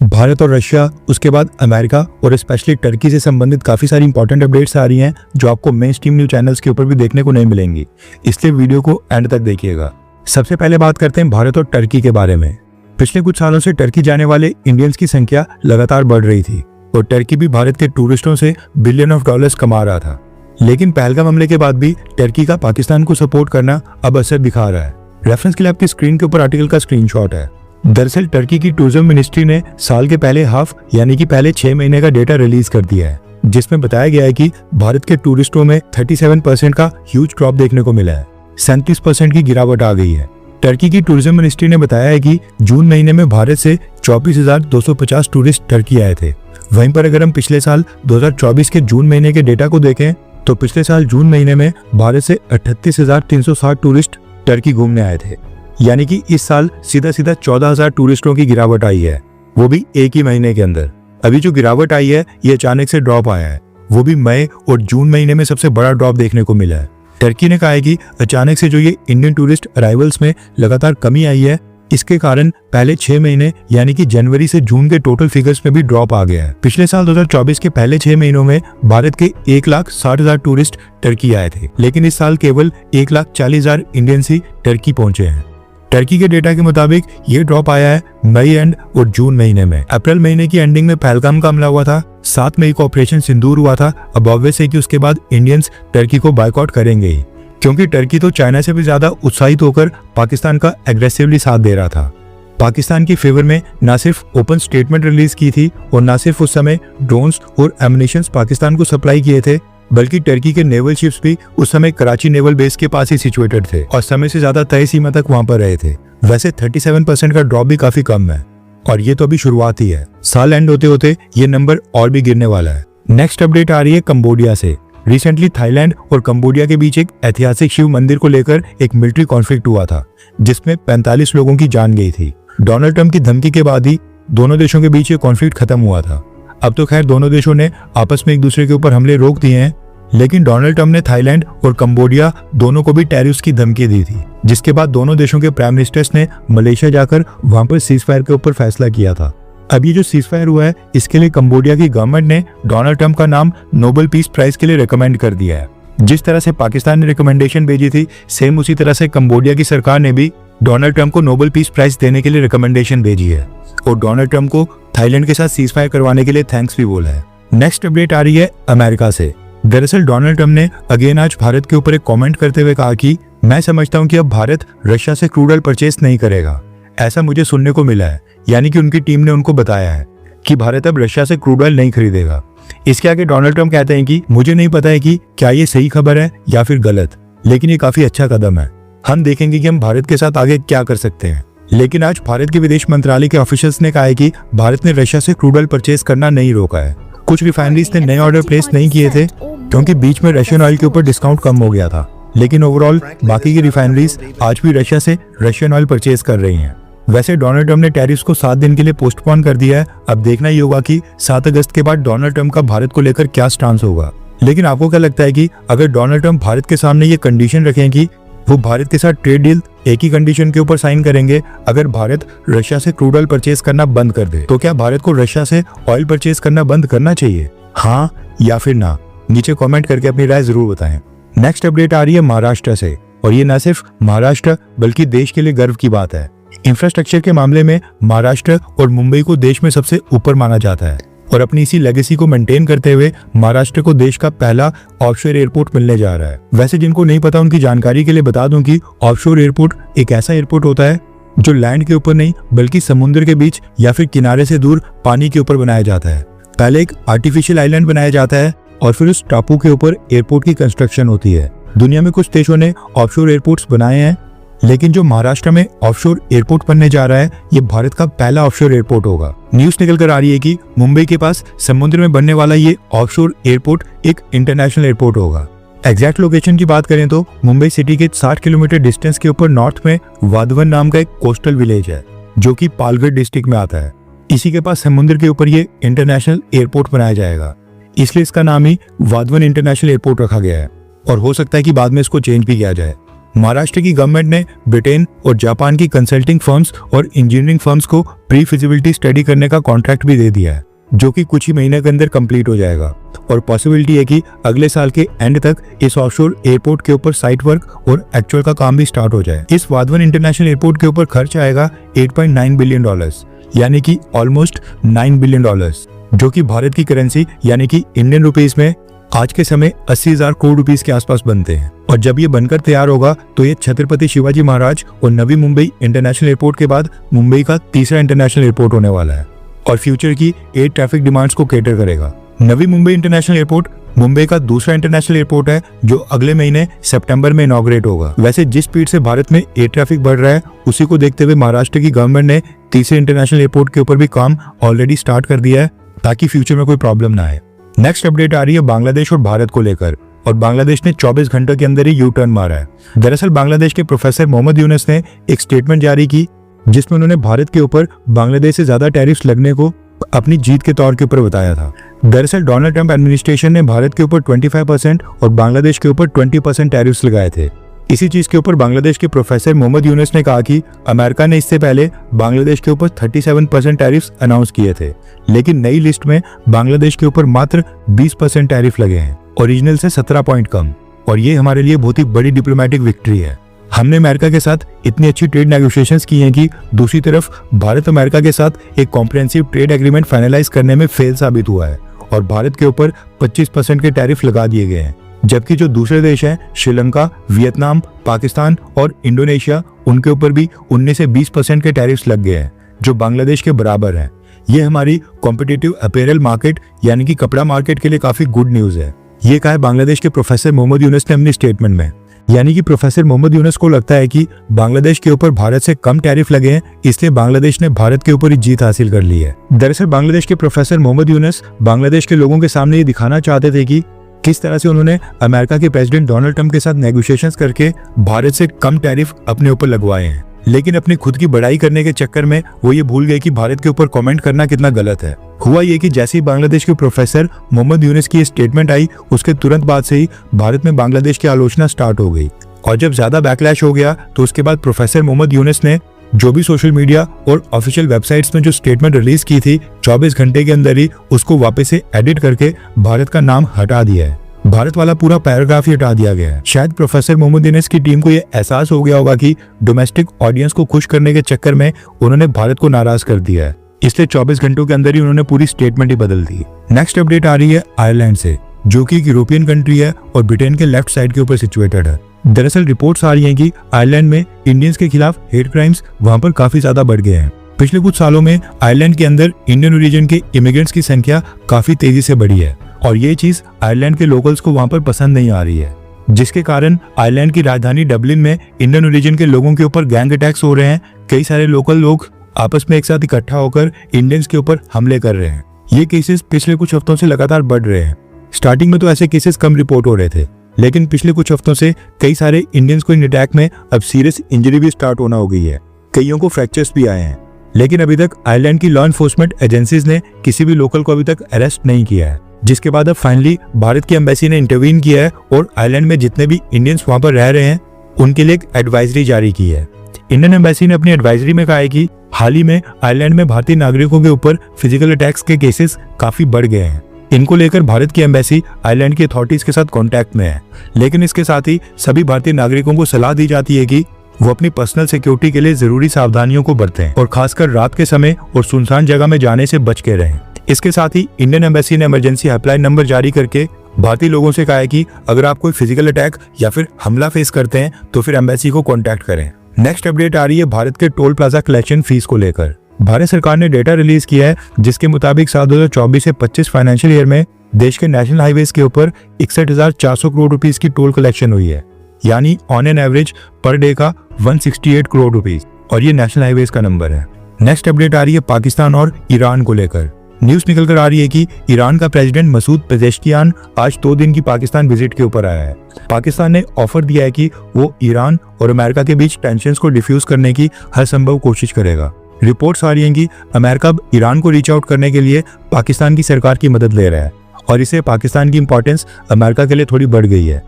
भारत और रशिया, उसके बाद अमेरिका और स्पेशली टर्की से संबंधित काफ़ी सारी इंपॉर्टेंट अपडेट्स आ रही हैं जो आपको मेन स्ट्रीम न्यूज चैनल्स के ऊपर भी देखने को नहीं मिलेंगी, इसलिए वीडियो को एंड तक देखिएगा। सबसे पहले बात करते हैं भारत और टर्की के बारे में। पिछले कुछ सालों से टर्की जाने वाले इंडियंस की संख्या लगातार बढ़ रही थी और टर्की भी भारत के टूरिस्टों से बिलियन ऑफ डॉलर्स कमा रहा था। लेकिन पहलगाम हमले के बाद भी टर्की का पाकिस्तान को सपोर्ट करना अब असर दिखा रहा है। रेफरेंस के लिए आपकी स्क्रीन के ऊपर आर्टिकल का स्क्रीनशॉट है। दरअसल टर्की की टूरिज्म मिनिस्ट्री ने साल के पहले हाफ यानी कि पहले 6 महीने का डेटा रिलीज कर दिया है, जिसमें बताया गया है कि भारत के टूरिस्टों में 37% का ह्यूज ड्रॉप देखने को मिला है। 37% की गिरावट आ गई है। टर्की की टूरिज्म मिनिस्ट्री ने बताया है कि जून महीने में भारत से 24,250 टूरिस्ट टर्की आए थे। वहीं पर अगर हम पिछले साल 2024 के जून महीने के डेटा को देखें तो पिछले साल जून महीने में भारत से 38,360 टूरिस्ट टर्की घूमने आए थे, यानी कि इस साल सीधा 14,000 टूरिस्टों की गिरावट आई है, वो भी एक ही महीने के अंदर। अभी जो गिरावट आई है ये अचानक से ड्रॉप आया है, वो भी मई और जून महीने में सबसे बड़ा ड्रॉप देखने को मिला है। टर्की ने कहा है कि अचानक से जो ये इंडियन टूरिस्ट अराइवल्स में लगातार कमी आई है, इसके कारण पहले 6 महीने यानी कि जनवरी से जून के टोटल फिगर्स में भी ड्रॉप आ गया है। पिछले साल 2024 के पहले 6 महीनों में भारत के 1,60,000 टूरिस्ट टर्की आए थे, लेकिन इस साल केवल 1,40,000 इंडियंस ही टर्की पहुंचे हैं। टर्की के डेटा के मुताबिक ये ड्रॉप आया है मई एंड और जून महीने में। अप्रैल महीने की एंडिंग में पहलगाम का हमला हुआ था, 7 मई को ऑपरेशन सिंदूर हुआ था। अब ऑब्वियस है कि उसके बाद इंडियंस टर्की को बायकॉट करेंगे ही, क्योंकि टर्की तो चाइना से भी ज्यादा उत्साहित होकर पाकिस्तान का एग्रेसिवली साथ दे रहा था। पाकिस्तान की फेवर में ना सिर्फ ओपन स्टेटमेंट रिलीज की थी और ना सिर्फ उस समय ड्रोन्स और एमुनिशंस पाकिस्तान को सप्लाई किए थे, बल्कि टर्की के नेवल शिप्स भी उस समय कराची नेवल बेस के पास ही सिचुएटेड थे और समय से ज्यादा तय सीमा तक वहां पर रहे थे। वैसे 37% का ड्रॉप भी काफी कम है और ये तो अभी शुरुआत ही है। साल एंड होते होते ये नंबर और भी गिरने वाला है। नेक्स्ट अपडेट आ रही है कंबोडिया से। रिसेंटली थाईलैंड और कंबोडिया के बीच एक ऐतिहासिक शिव मंदिर को लेकर एक मिलिट्री कॉन्फ्लिक्ट हुआ था, जिसमें 45 लोगों की जान गई थी। डोनाल्ड ट्रंप की धमकी के बाद ही दोनों देशों के बीच ये कॉन्फ्लिक्ट खत्म हुआ था। अब तो खैर दोनों देशों ने आपस में एक दूसरे के ऊपर हमले रोक दिए हैं, लेकिन डोनाल्ड ट्रंप ने थाईलैंड और कंबोडिया दोनों को भी टैरिफ्स की धमकी दी थी, जिसके बाद दोनों देशों के प्राइम मिनिस्टर्स ने मलेशिया जाकर वहां पर सीजफायर के ऊपर फैसला किया था। अब ये जो सीजफायर हुआ है, इसके लिए कंबोडिया की गवर्नमेंट ने डोनाल्ड ट्रंप का नाम नोबेल पीस प्राइज के लिए रिकमेंड कर दिया है। जिस तरह से पाकिस्तान ने रिकमेंडेशन भेजी थी, सेम उसी तरह से कंबोडिया की सरकार ने भी डोनाल्ड ट्रंप को नोबेल पीस प्राइज देने के लिए रिकमेंडेशन भेजी है और डोनाल्ड ट्रंप को थाईलैंड के साथ सीजफायर करवाने के लिए थैंक्स भी बोला है। नेक्स्ट अपडेट आ रही है अमेरिका से। दरअसल डोनाल्ड ट्रंप ने अगेन आज भारत के ऊपर एक कमेंट करते हुए कहा कि मैं समझता हूं कि अब भारत रशिया से क्रूड ऑयल परचेस नहीं करेगा। ऐसा मुझे सुनने को मिला है, यानी कि उनकी टीम ने उनको बताया है कि भारत अब रशिया से क्रूड ऑयल नहीं खरीदेगा। इसके आगे डोनाल्ड ट्रंप कहते हैं कि मुझे नहीं पता है कि क्या ये सही खबर है या फिर गलत, लेकिन ये काफी अच्छा कदम है। हम देखेंगे कि हम भारत के साथ आगे क्या कर सकते हैं। लेकिन आज भारत के विदेश मंत्रालय के ऑफिशियल्स ने कहा है कि भारत ने रशिया से क्रूड ऑयल परचेस करना नहीं रोका है। कुछ रिफाइनरीज ने नए ऑर्डर प्लेस नहीं किए थे क्योंकि बीच में रशियन ऑयल के ऊपर डिस्काउंट कम हो गया था, लेकिन ओवरऑल बाकी की रिफाइनरीज आज भी रशिया से रशियन ऑयल परचेज कर रही हैं। वैसे डोनाल्ड ट्रंप ने टैरिफ्स को 7 दिन के लिए पोस्टपोन कर दिया है। अब देखना ही होगा कि 7 अगस्त के बाद डोनाल्ड ट्रंप का भारत को लेकर क्या स्टांस होगा। लेकिन आपको क्या लगता है कि अगर डोनाल्ड ट्रंप भारत के सामने ये कंडीशन रखें कि वो भारत के साथ ट्रेड डील एक ही कंडीशन के ऊपर साइन करेंगे, अगर भारत रशिया से क्रूड ऑयल परचेज करना बंद कर दे, तो क्या भारत को रशिया से ऑयल परचेज करना बंद करना चाहिए, हाँ या फिर ना? नीचे कमेंट करके अपनी राय जरूर बताएं। नेक्स्ट अपडेट आ रही है महाराष्ट्र से और ये न सिर्फ महाराष्ट्र बल्कि देश के लिए गर्व की बात है। इंफ्रास्ट्रक्चर के मामले में महाराष्ट्र और मुंबई को देश में सबसे ऊपर माना जाता है और अपनी इसी लेगेसी को मेंटेन करते हुए महाराष्ट्र को देश का पहला ऑफशोर एयरपोर्ट मिलने जा रहा है। वैसे जिनको नहीं पता उनकी जानकारी के लिए बता दूं कि ऑफशोर एयरपोर्ट एक ऐसा एयरपोर्ट होता है जो लैंड के ऊपर नहीं बल्कि समुद्र के बीच या फिर किनारे से दूर पानी के ऊपर बनाया जाता है। पहले एक आर्टिफिशियल आइलैंड बनाया जाता है और फिर उस टापू के ऊपर एयरपोर्ट की कंस्ट्रक्शन होती है। दुनिया में कुछ देशों ने ऑफशोर एयरपोर्ट्स बनाए हैं, लेकिन जो महाराष्ट्र में ऑफशोर एयरपोर्ट बनने जा रहा है, ये भारत का पहला ऑफशोर एयरपोर्ट होगा। न्यूज निकल कर आ रही है कि मुंबई के पास समुद्र में बनने वाला ये ऑफशोर एयरपोर्ट एक इंटरनेशनल एयरपोर्ट होगा। एग्जैक्ट लोकेशन की बात करें तो मुंबई सिटी के 60 किलोमीटर डिस्टेंस के ऊपर नॉर्थ में वाधवन नाम का एक कोस्टल विलेज है, जो कि पालघर डिस्ट्रिक्ट में आता है। इसी के पास समुद्र के ऊपर ये इंटरनेशनल एयरपोर्ट बनाया जाएगा, इसलिए इसका नाम ही वाधवन इंटरनेशनल एयरपोर्ट रखा गया है और हो सकता है कि बाद में इसको चेंज भी किया जाए। महाराष्ट्र की गवर्नमेंट ने ब्रिटेन और जापान की कंसल्टिंग फर्म्स और इंजीनियरिंग फर्म्स को प्री फिजिबिलिटी स्टडी करने का कॉन्ट्रैक्ट भी दे दिया है, जो कि कुछ ही महीने के अंदर कंप्लीट हो जाएगा। और पॉसिबिलिटी है कि अगले साल के एंड तक इस ऑफशोर एयरपोर्ट के ऊपर साइट वर्क और एक्चुअल का काम भी स्टार्ट हो जाए। इस वाधवन इंटरनेशनल एयरपोर्ट के ऊपर खर्च आएगा $8.9 बिलियन, यानी कि ऑलमोस्ट $9 बिलियन, जो कि भारत की करेंसी यानी कि इंडियन रुपीस में आज के समय 80,000 करोड़ रुपीस के आसपास बनते हैं। और जब ये बनकर तैयार होगा तो ये छत्रपति शिवाजी महाराज और नवी मुंबई इंटरनेशनल एयरपोर्ट के बाद मुंबई का तीसरा इंटरनेशनल एयरपोर्ट होने वाला है और फ्यूचर की एयर ट्रैफिक डिमांड्स को कैटर करेगा। नवी मुंबई इंटरनेशनल एयरपोर्ट मुंबई का दूसरा इंटरनेशनल एयरपोर्ट है जो अगले महीने सितंबर में इनॉग्रेट होगा। वैसे जिस स्पीड से भारत में एयर ट्रैफिक बढ़ रहा है उसी को देखते हुए महाराष्ट्र की गवर्नमेंट ने तीसरे इंटरनेशनल एयरपोर्ट के ऊपर भी काम ऑलरेडी स्टार्ट कर दिया है ताकि फ्यूचर में कोई प्रॉब्लम ना आए। नेक्स्ट अपडेट आ रही है बांग्लादेश और भारत को लेकर, और बांग्लादेश ने 24 घंटों के अंदर ही यू टर्न मारा है। दरअसल बांग्लादेश के प्रोफेसर मोहम्मद यूनुस ने एक स्टेटमेंट जारी की जिसमें उन्होंने भारत के ऊपर बांग्लादेश से ज्यादा टैरिफ्स लगने को अपनी जीत के तौर के ऊपर बताया था। दरअसल डोनाल्ड ट्रंप एडमिनिस्ट्रेशन ने भारत के ऊपर 25% और बांग्लादेश के ऊपर 20% टैरिफ्स लगाए थे। इसी चीज के ऊपर बांग्लादेश के प्रोफेसर मोहम्मद यूनुस ने कहा कि अमेरिका ने इससे पहले बांग्लादेश के ऊपर 37% टैरिफ्स अनाउंस किए थे, लेकिन नई लिस्ट में बांग्लादेश के ऊपर मात्र 20% टैरिफ लगे हैं, ओरिजिनल से 17 पॉइंट कम। और ये हमारे लिए बहुत ही बड़ी डिप्लोमेटिक विक्ट्री है। हमने अमेरिका के साथ इतनी अच्छी ट्रेड नेगोशिएशंस की हैं कि दूसरी तरफ भारत अमेरिका के साथ एक कॉम्प्रिहेंसिव ट्रेड एग्रीमेंट फाइनलाइज करने में फेल साबित हुआ है और भारत के ऊपर 25% के टैरिफ लगा दिए गए हैं, जबकि जो दूसरे देश हैं श्रीलंका, वियतनाम, पाकिस्तान और इंडोनेशिया, उनके ऊपर भी 19 से 20% के टैरिफ्स लग गए हैं जो बांग्लादेश के बराबर हैं। ये हमारी कॉम्पिटिटिव अपैरल मार्केट यानी कि कपड़ा मार्केट के लिए काफी गुड न्यूज है। ये कहा है बांग्लादेश के प्रोफेसर मोहम्मद यूनुस ने अपनी स्टेटमेंट में। यानी कि प्रोफेसर मोहम्मद यूनुस को लगता है कि बांग्लादेश के ऊपर भारत से कम टैरिफ लगे हैं, इसलिए बांग्लादेश ने भारत के ऊपर ही जीत हासिल कर ली है। दरअसल बांग्लादेश के प्रोफेसर मोहम्मद यूनुस बांग्लादेश के लोगों के सामने ये दिखाना चाहते थे कि किस तरह से उन्होंने अमेरिका के प्रेसिडेंट डोनाल्ड ट्रंप के साथ नेगोशिएशंस करके भारत से कम टैरिफ अपने ऊपर लगवाए हैं, लेकिन अपनी खुद की बड़ाई करने के चक्कर में वो ये भूल गए कि भारत के ऊपर कमेंट करना कितना गलत है। हुआ ये कि जैसे ही बांग्लादेश के प्रोफेसर मोहम्मद यूनुस की स्टेटमेंट आई उसके तुरंत बाद से ही भारत में बांग्लादेश की आलोचना स्टार्ट हो गई और जब ज्यादा बैकलैश हो गया तो उसके बाद प्रोफेसर मोहम्मद यूनुस ने जो भी सोशल मीडिया और ऑफिशियल वेबसाइट्स में जो स्टेटमेंट रिलीज की थी 24 घंटे के अंदर ही उसको वापस से एडिट करके भारत का नाम हटा दिया है। भारत वाला पूरा पैराग्राफ ही हटा दिया गया है। शायद प्रोफेसर मोहम्मद यूनुस की टीम को यह एहसास हो गया होगा कि डोमेस्टिक ऑडियंस को खुश करने के चक्कर में उन्होंने भारत को नाराज कर दिया है, इसलिए 24 घंटों के अंदर ही उन्होंने पूरी स्टेटमेंट ही बदल दी। नेक्स्ट अपडेट आ रही है आयरलैंड से, जो कि एक यूरोपियन कंट्री है और ब्रिटेन के लेफ्ट साइड के ऊपर सिचुएटेड है। दरअसल रिपोर्ट्स आ रही हैं कि आयरलैंड में इंडियंस के खिलाफ हेट क्राइम्स वहां पर काफी ज्यादा बढ़ गए हैं। पिछले कुछ सालों में आयरलैंड के अंदर इंडियन ओरिजिन के इमिग्रेंट्स की संख्या काफी तेजी से बढ़ी है और ये चीज आयरलैंड के लोकल्स को वहां पर पसंद नहीं आ रही है, जिसके कारण आयरलैंड की राजधानी डबलिन में इंडियन ओरिजिन के लोगों के ऊपर गैंग अटैक्स हो रहे हैं। कई सारे लोकल लोग आपस में एक साथ इकट्ठा होकर इंडियंस के ऊपर हमले कर रहे हैं। ये केसेस पिछले कुछ हफ्तों से लगातार बढ़ रहे हैं। स्टार्टिंग में तो ऐसे केसेस कम रिपोर्ट हो रहे थे, लेकिन पिछले कुछ हफ्तों से कई सारे इंडियंस को इन अटैक में अब सीरियस इंजरी भी स्टार्ट होना हो गई है। कईयों को फ्रैक्चर्स भी आए हैं, लेकिन अभी तक आयरलैंड की लॉ एनफोर्समेंट एजेंसीज ने किसी भी लोकल को अभी तक अरेस्ट नहीं किया है, जिसके बाद अब फाइनली भारत की एम्बेसी ने इंटरवीन किया है और आयरलैंड में जितने भी इंडियंस वहां पर रह रहे हैं उनके लिए एक एडवाइजरी जारी की है। इंडियन एम्बेसी ने अपनी एडवाइजरी में कहा है कि हाल ही में आयरलैंड में भारतीय नागरिकों के ऊपर फिजिकल अटैक्स के केसेस काफी बढ़ गए हैं। इनको लेकर भारत की एम्बेसी आयरलैंड की अथॉरिटीज के साथ कांटेक्ट में है, लेकिन इसके साथ ही सभी भारतीय नागरिकों को सलाह दी जाती है कि वो अपनी पर्सनल सिक्योरिटी के लिए जरूरी सावधानियों को बरतें और खासकर रात के समय और सुनसान जगह में जाने से बच के रहें। इसके साथ ही इंडियन एम्बेसी ने इमरजेंसी हेल्पलाइन नंबर जारी करके भारतीय लोगों से कहा है कि अगर आप कोई फिजिकल अटैक या फिर हमला फेस करते हैं तो फिर एम्बेसी को कांटेक्ट करें। नेक्स्ट अपडेट आ रही है भारत के टोल प्लाजा कलेक्शन फीस को लेकर। भारत सरकार ने डेटा रिलीज किया है जिसके मुताबिक साल 2024 से 25 फाइनेंशियल ईयर में देश के नेशनल हाईवेज के ऊपर 61,400 करोड़ रुपीस की टोल कलेक्शन हुई है, यानी on an average per day का 168 करोड़ रुपीस, और ये नेशनल हाईवेज का नंबर है। नेक्स्ट अपडेट आ रही है पाकिस्तान और ईरान को लेकर। न्यूज निकल कर आ रही है कि ईरान का प्रेसिडेंट मसूद पेजेश्कियान आज 2 दिन की पाकिस्तान विजिट के ऊपर आया है। पाकिस्तान ने ऑफर दिया है कि वो ईरान और अमेरिका के बीच टेंशंस को डिफ्यूज करने की हर संभव कोशिश करेगा। रिपोर्ट्स आ रही हैं कि अमेरिका अब ईरान को रीच आउट करने के लिए पाकिस्तान की सरकार की मदद ले रहा है और इससे पाकिस्तान की इंपॉर्टेंस अमेरिका के लिए थोड़ी बढ़ गई है।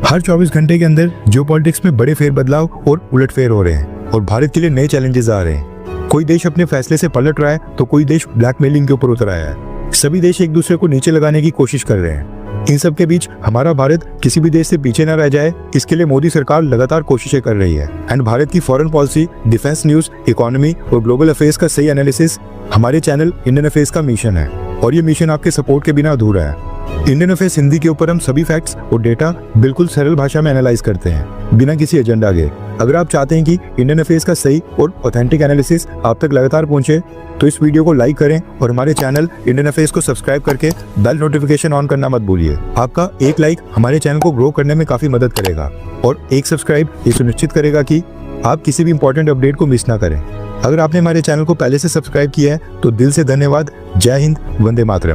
हर 24 घंटे के अंदर जियोपॉलिटिक्स में बड़े फेरबदलाव और उलटफेर हो रहे हैं और भारत के लिए नए चैलेंजेस आ रहे हैं। कोई देश अपने फैसले से पलट रहा है तो कोई देश ब्लैकमेलिंग के ऊपर उतर आया है। सभी देश एक दूसरे को नीचे लगाने की कोशिश कर रहे हैं। इन सब के बीच हमारा भारत किसी भी देश से पीछे न रह जाए, इसके लिए मोदी सरकार लगातार कोशिशें कर रही है। एंड भारत की foreign policy, defence news, economy और ग्लोबल अफेयर्स का सही एनालिसिस हमारे चैनल इंडियन अफेयर्स का मिशन है और ये मिशन आपके सपोर्ट के बिना अधूरा है। इंडियन अफेयर्स हिंदी के ऊपर हम सभी फैक्ट्स और डेटा बिल्कुल सरल भाषा में एनालाइज करते हैं, बिना किसी एजेंडा के। अगर आप चाहते हैं कि इंडियन अफेयर्स का सही और ऑथेंटिक एनालिसिस आप तक लगातार पहुंचे, तो इस वीडियो को लाइक करें और हमारे चैनल इंडियन अफेयर्स को सब्सक्राइब करके बेल नोटिफिकेशन ऑन करना मत भूलिए। आपका एक लाइक हमारे चैनल को ग्रो करने में काफी मदद करेगा और एक सब्सक्राइब ये सुनिश्चित करेगा कि आप किसी भी इंपॉर्टेंट अपडेट को मिस ना करें। अगर आपने हमारे चैनल को पहले से सब्सक्राइब किया है तो दिल से धन्यवाद। जय हिंद, वंदे मातरम।